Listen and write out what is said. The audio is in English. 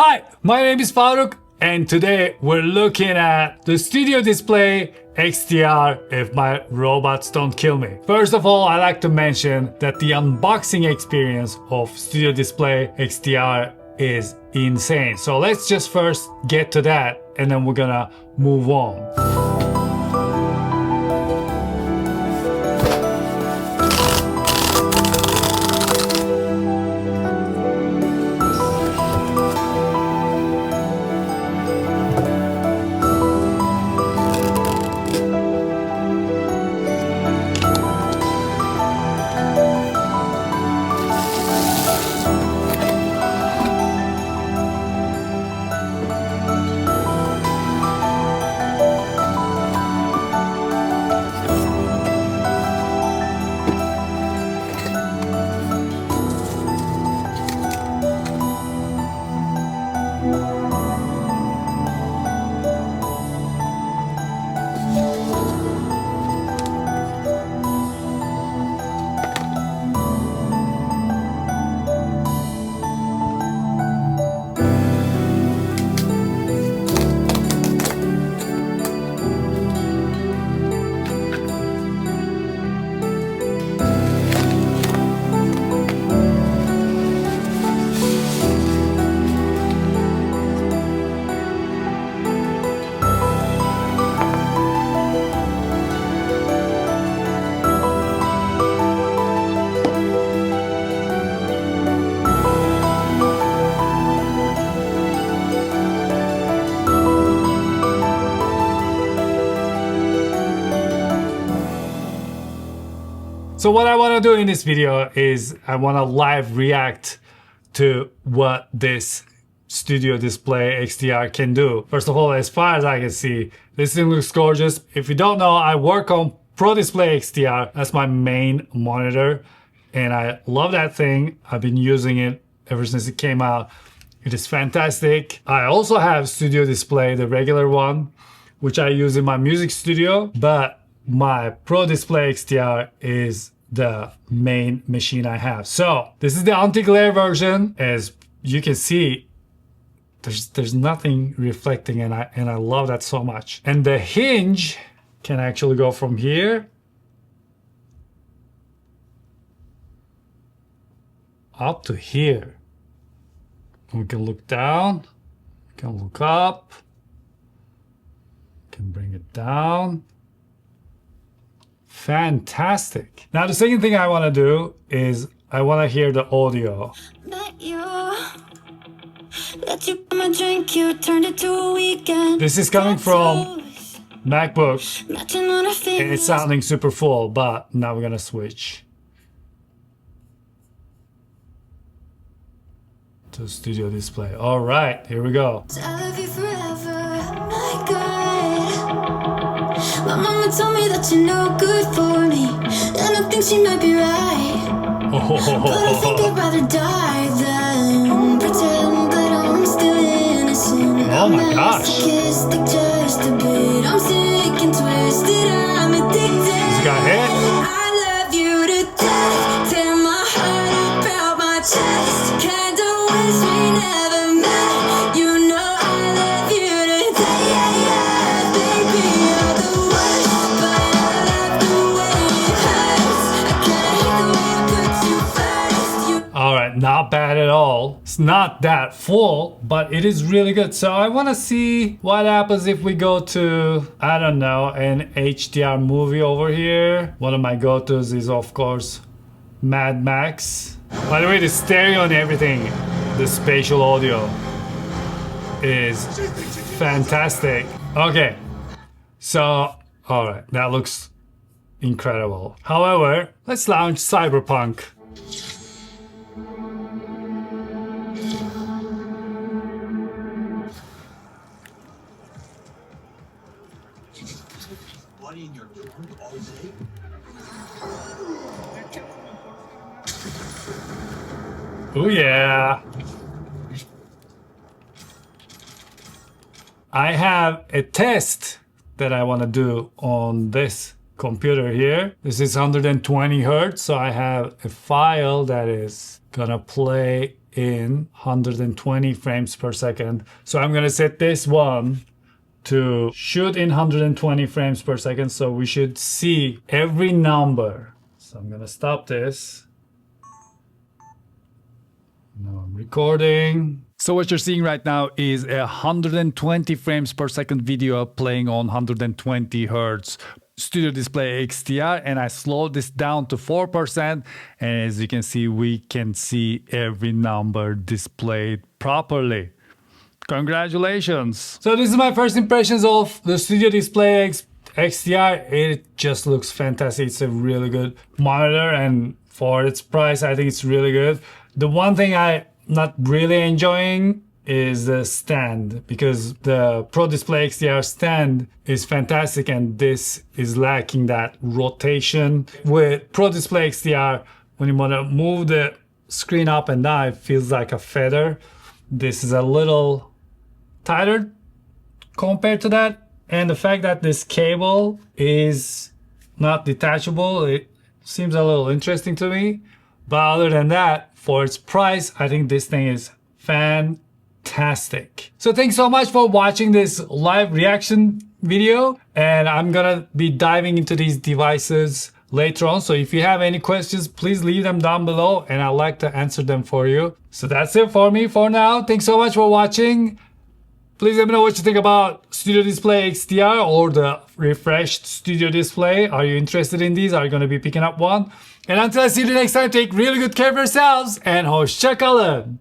Hi, my name is Faruk and today we're looking at the Studio Display XDR if my robots don't kill me. First of all, I like to mention that the unboxing experience of Studio Display XDR is insane. So let's just first get to that and then we're gonna move on. So what I want to do in this video is I want to live react to what this Studio Display XDR can do. First of all, as far as I can see, this thing looks gorgeous. If you don't know, I work on Pro Display XDR. That's my main monitor and I love that thing. I've been using it ever since it came out. It is fantastic. I also have Studio Display, the regular one, which I use in my music studio, but my Pro Display XDR is the main machine I have. So this is the anti-glare version. As you can see, there's nothing reflecting and I love that so much. And the hinge can actually go from here up to here. We can look down, we can look up, we can bring it down. Fantastic. Now the second thing I want to do is I want to hear the audio. This is coming from MacBook and it's sounding super full, but now we're gonna switch to Studio Display. All right, here we go. My mama told me that you're no good for me, and I think she might be right. But I think I'd rather die than pretend that I'm still innocent. Oh my gosh. Just a bit. I'm sick and twisted, I'm addicted. This got hit. I love you to death, tear my heart about my chest. Kinda wish we never met. You know I love you to death, baby. You're the not bad at all. It's not that full, but it is really good. So I want to see what happens if we go to, I don't know, an HDR movie over here. One of my go-tos is, of course, Mad Max. By the way, the stereo and everything, the spatial audio is fantastic. Okay, so, all right, that looks incredible. However, let's launch Cyberpunk. In your room all day? Oh yeah. I have a test that I want to do on this computer here. This is 120 Hertz, so I have a file that is gonna play in 120 frames per second. So I'm gonna set this one to shoot in 120 frames per second, so we should see every number. So I'm gonna stop this. Now I'm recording. So what you're seeing right now is a 120 frames per second video playing on 120 Hertz Studio Display XDR, and I slowed this down to 4%, and as you can see, we can see every number displayed properly. Congratulations! So this is my first impressions of the Studio Display XDR. It just looks fantastic. It's a really good monitor, and for its price, I think it's really good. The one thing I'm not really enjoying is the stand, because the Pro Display XDR stand is fantastic and this is lacking that rotation. With Pro Display XDR, when you want to move the screen up and down, it feels like a feather. This is a little tighter compared to that, and the fact that this cable is not detachable, it seems a little interesting to me. But other than that, for its price, I think this thing is fantastic. So thanks so much for watching this live reaction video, and I'm gonna be diving into these devices later on. So if you have any questions, please leave them down below and I'd like to answer them for you. So that's it for me for now. Thanks so much for watching. Please let me know what you think about Studio Display XDR or the refreshed Studio Display. Are you interested in these? Are you going to be picking up one? And until I see you next time, take really good care of yourselves and hoşça kalın.